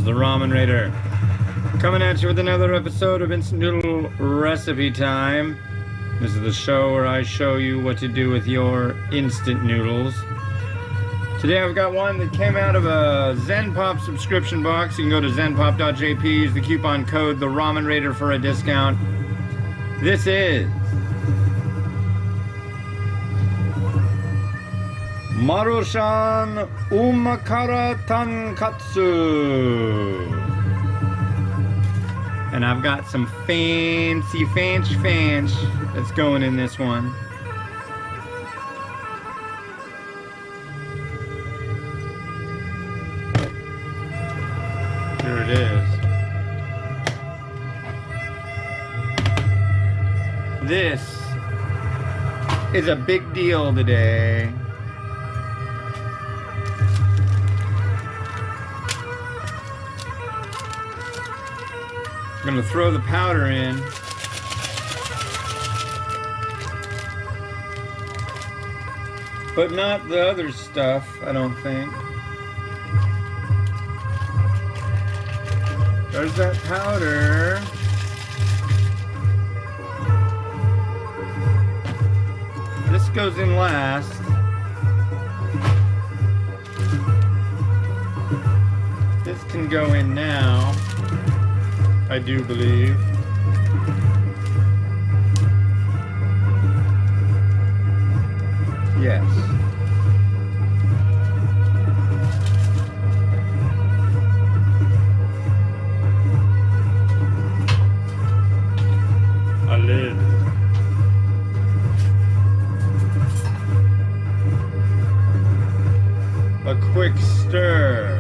the Ramen Raider, coming at you with another episode of Instant Noodle Recipe Time. This is the show where I show you what to do with your instant noodles. Today I've got one that came out of a Zenpop subscription box. You can go to zenpop.jp, use the coupon code the Ramen Raider for a discount. This is Maruchan Umakara Tonkotsu. And I've got some fancy that's going in this one. Here it is. This is a big deal today. I'm gonna throw the powder in. But not the other stuff, I don't think. There's that powder. This goes in last. This can go in now, I do believe. Yes. A lid. A quick stir.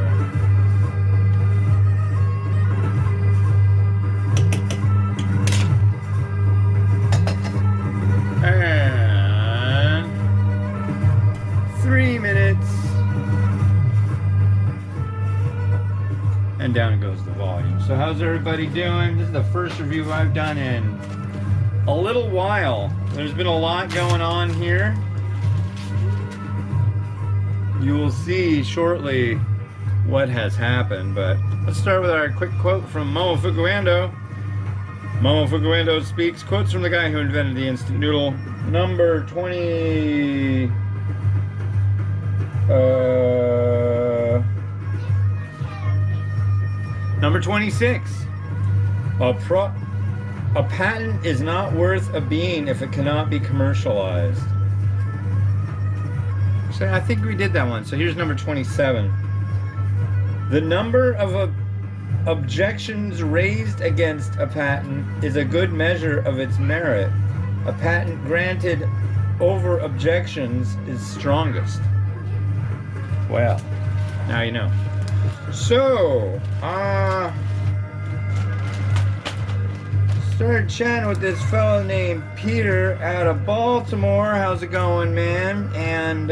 And 3 minutes. And down goes the volume. So how's everybody doing? This is the first review I've done in a little while. There's been a lot going on here. You will see shortly what has happened, but let's start with our quick quote from Momo Fukuendo. Momo Fukuendo speaks, quotes from the guy who invented the instant noodle. Number 20... Number 26. A patent is not worth a bean if it cannot be commercialized. So I think we did that one. So here's number 27. The number of objections raised against a patent is a good measure of its merit. A patent granted over objections is strongest. Well, now you know. So, started chatting with this fellow named Peter out of Baltimore. How's it going, man? And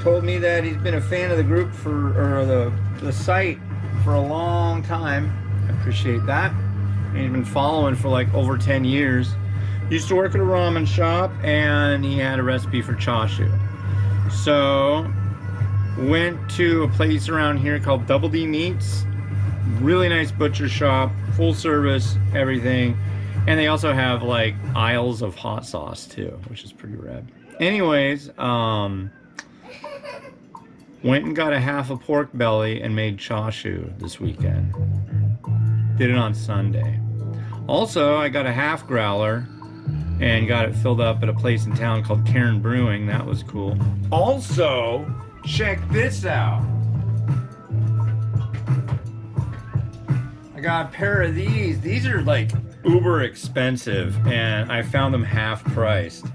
told me that he's been a fan of the group or the site for a long time. I appreciate that. And he's been following for like over 10 years. Used to work at a ramen shop, and he had a recipe for chashu. So went to a place around here called Double D Meats. Really nice butcher shop, full service, everything. And they also have like aisles of hot sauce too, which is pretty rad. Anyways, went and got a half a pork belly and made chashu this weekend. Did it on Sunday. Also, I got a half growler and got it filled up at a place in town called Karen Brewing. That was cool. Also, check this out. I got a pair of these. These are like uber expensive, and I found them half priced.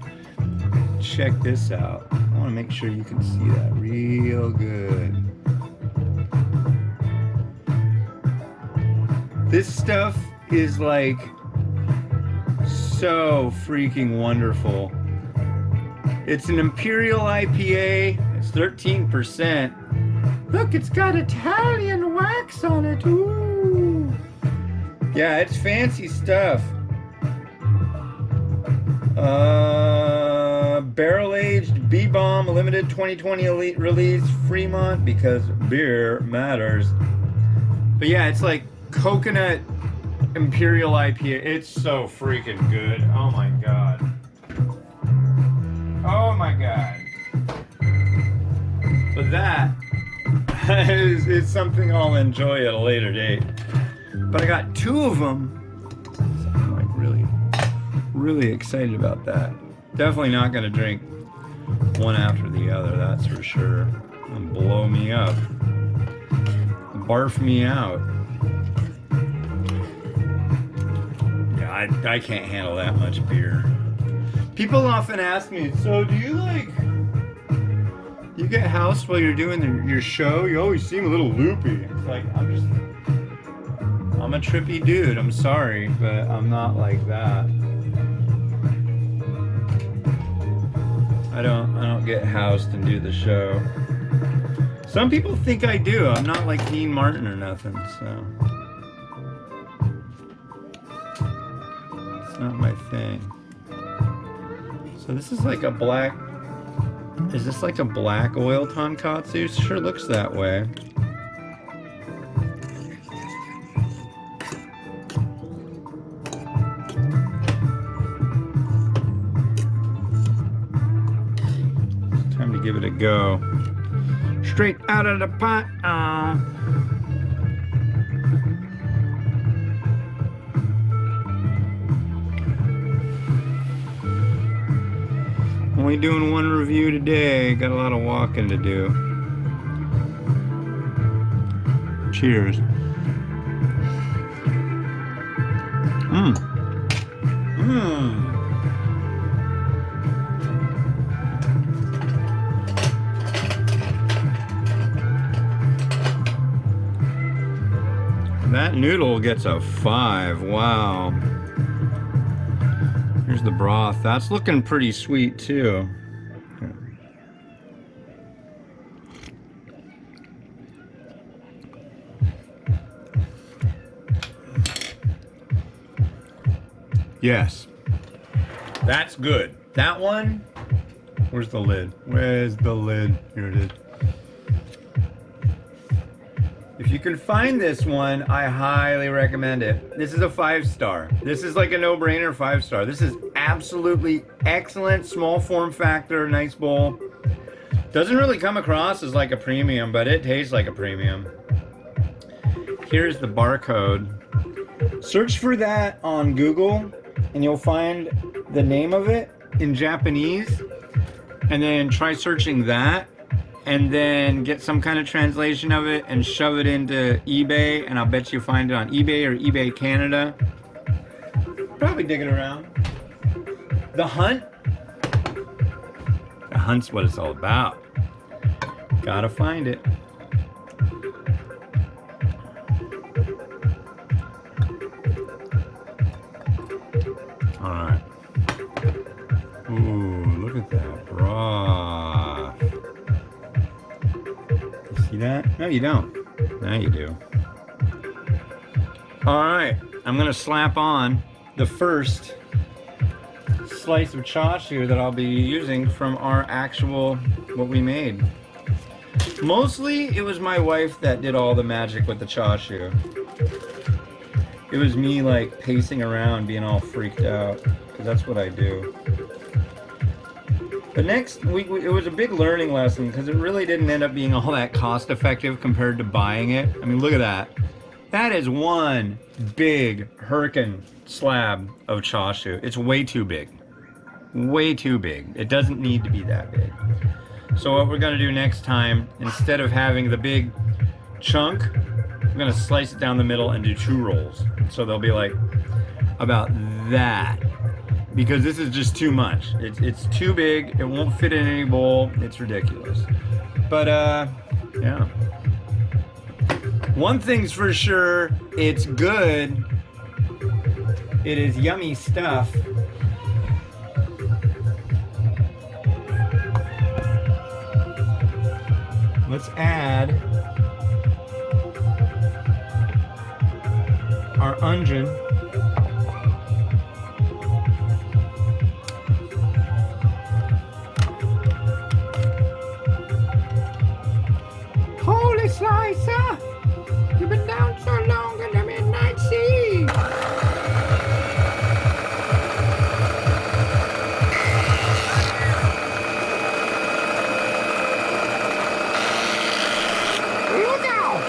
Check this out. I want to make sure you can see that real good. This stuff is like so freaking wonderful. It's an Imperial IPA. It's 13%. Look, it's got Italian wax on it. Ooh. Yeah, it's fancy stuff. Barrel-aged B-Bomb Limited 2020 Elite Release Fremont, because beer matters. But yeah, it's like coconut imperial IPA. It's so freaking good. Oh my god. Oh my god. But that is something I'll enjoy at a later date. But I got 2 of them. So I'm like really excited about that. Definitely not gonna drink one after the other, that's for sure. It'll blow me up. Barf me out. Yeah, I can't handle that much beer. People often ask me, so do you you get housed while you're doing your show? You always seem a little loopy. It's like, I'm a trippy dude, I'm sorry, but I'm not like that. I don't get housed and do the show. Some people think I do. I'm not like Dean Martin or nothing, so it's not my thing. So this is like a black. Is this like a black oil tonkotsu? Sure looks that way. Time to give it a go. Straight out of the pot. Only doing one review today. Got a lot of walking to do. Cheers. That noodle gets a 5. Wow. Here's the broth. That's looking pretty sweet too. Yes. That's good. That one. Where's the lid? Where's the lid? Here it is. If you can find this one, I highly recommend it. This is a 5-star. This is like a no-brainer 5-star. This is absolutely excellent, small form factor, nice bowl. Doesn't really come across as like a premium, but it tastes like a premium. Here's the barcode. Search for that on Google and you'll find the name of it in Japanese, and then try searching that, and then get some kind of translation of it and shove it into eBay, and I'll bet you find it on eBay or eBay Canada. Probably digging around. The Hunt. The Hunt's what it's all about. Gotta find it. Alright. Ooh, look at that broth. See that? No, you don't. Now you do. Alright, I'm gonna slap on the first slice of chashu that I'll be using from our actual, what we made. Mostly, it was my wife that did all the magic with the chashu. It was me like pacing around being all freaked out, because that's what I do. But next week, it was a big learning lesson because it really didn't end up being all that cost effective compared to buying it. I mean, look at that. That is one big hurricane slab of chashu. It's way too big. Way too big. It doesn't need to be that big. So what we're gonna do next time, instead of having the big chunk, I'm gonna slice it down the middle and do 2 rolls. So they'll be like about that. Because this is just too much. It's too big, it won't fit in any bowl, it's ridiculous. But yeah. One thing's for sure, it's good. It is yummy stuff. Let's add our onion. Holy slicer! You've been down so long in the midnight sea. Look out!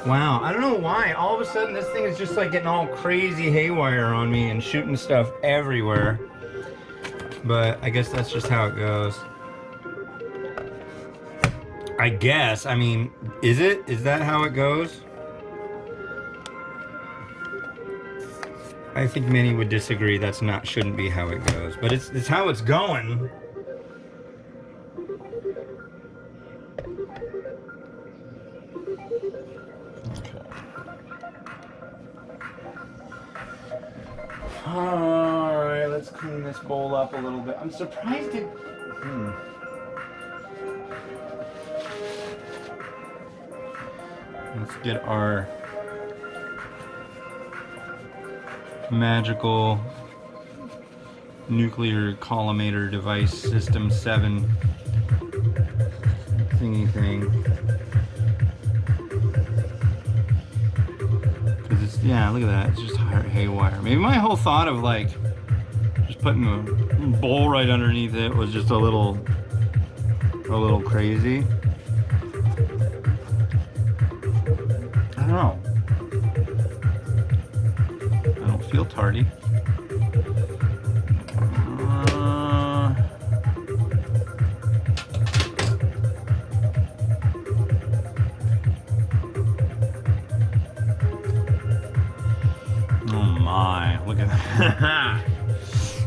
Wow, I don't know why. All of a sudden, this thing is just like getting all crazy haywire on me and shooting stuff everywhere. But I guess that's just how it goes. I guess. I mean, is it? Is that how it goes? I think many would disagree. That's not, shouldn't be how it goes. But it's how it's going. Okay. All right, let's clean this bowl up a little bit. I'm surprised it. Let's get our magical nuclear collimator device system 7 thingy thing. Cause it's, yeah, look at that, it's just haywire. Maybe my whole thought of like just putting a bowl right underneath it was just a little crazy. I don't know. I don't feel tardy. Oh my, look at that.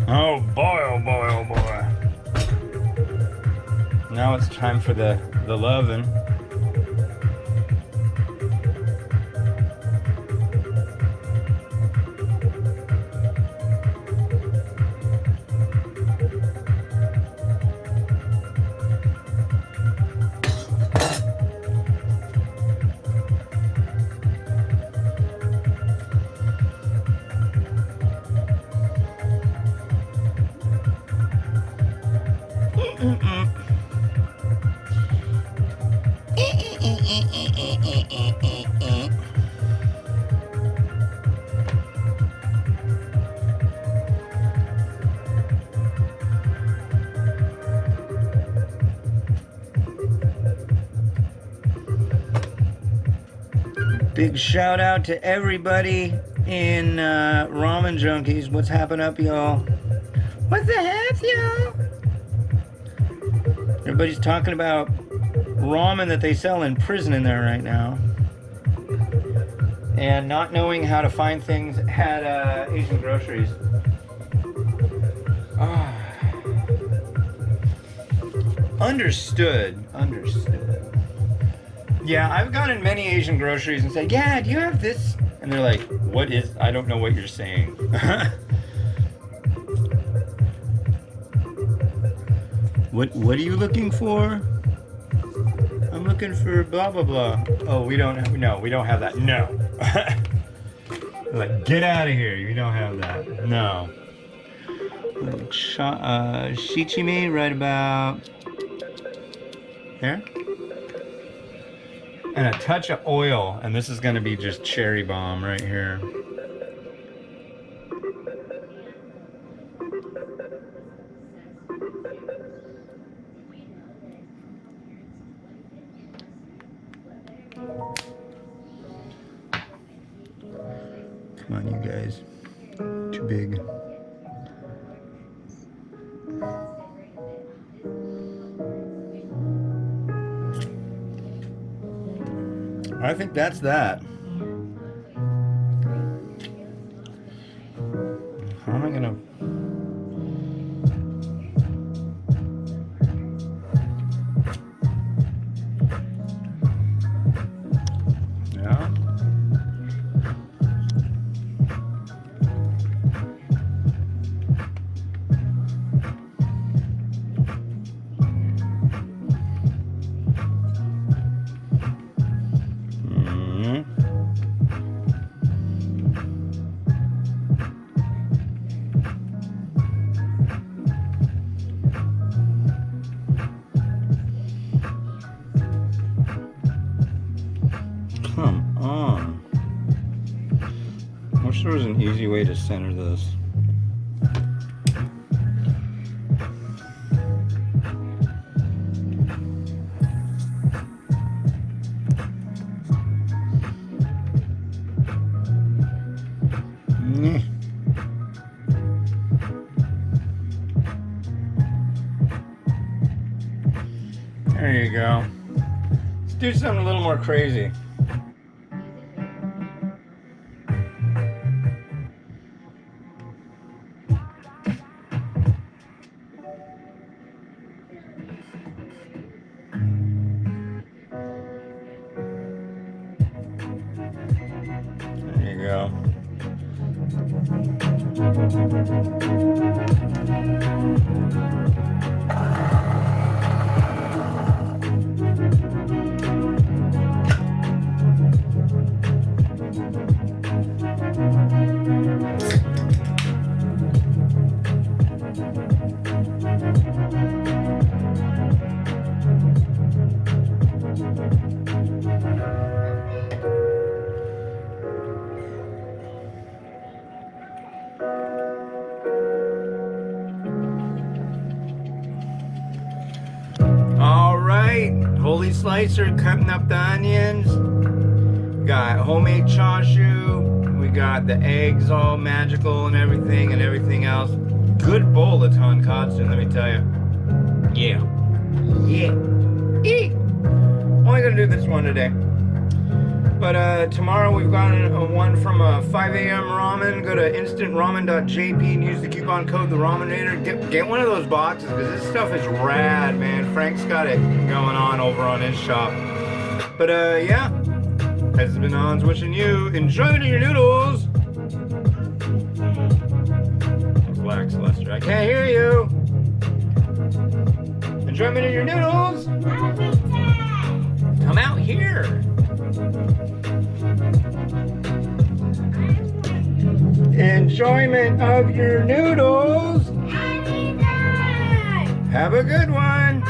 Oh boy, oh boy, oh boy. Now it's time for the loving. Big shout out to everybody in Ramen Junkies. What's happening up, y'all? What's the heck, y'all? Everybody's talking about ramen that they sell in prison in there right now. And not knowing how to find things at Asian groceries. Understood. Yeah, I've gone in many Asian groceries and said, yeah, do you have this? And they're like, what is, I don't know what you're saying. What are you looking for? I'm looking for blah, blah, blah. Oh, we don't have that. No. Like, get out of here. You don't have that. No. Shichimi right about there. And a touch of oil, and this is going to be just cherry bomb right here. Come on, you guys. Too big. I think that's that. How am I gonna... Yeah. Come on. I wish there was an easy way to center this. There you go. Let's do something a little more crazy. There you go. Holy slicer, cutting up the onions. We got homemade chashu. We got the eggs all magical and everything else. Good bowl of tonkotsu, let me tell you. Yeah. Eat. Only gonna do this one today. But tomorrow we've got one from 5 a.m. ramen. Go to instantramen.jp and use the coupon code TheRamenator. Get one of those boxes because this stuff is rad, man. Frank's got it going on over on his shop. But yeah, has been Hans wishing you enjoyment of your noodles. Relax, Lester. I can't hear you. Enjoyment of your noodles. Come out here. Enjoyment of your noodles. Have a good one.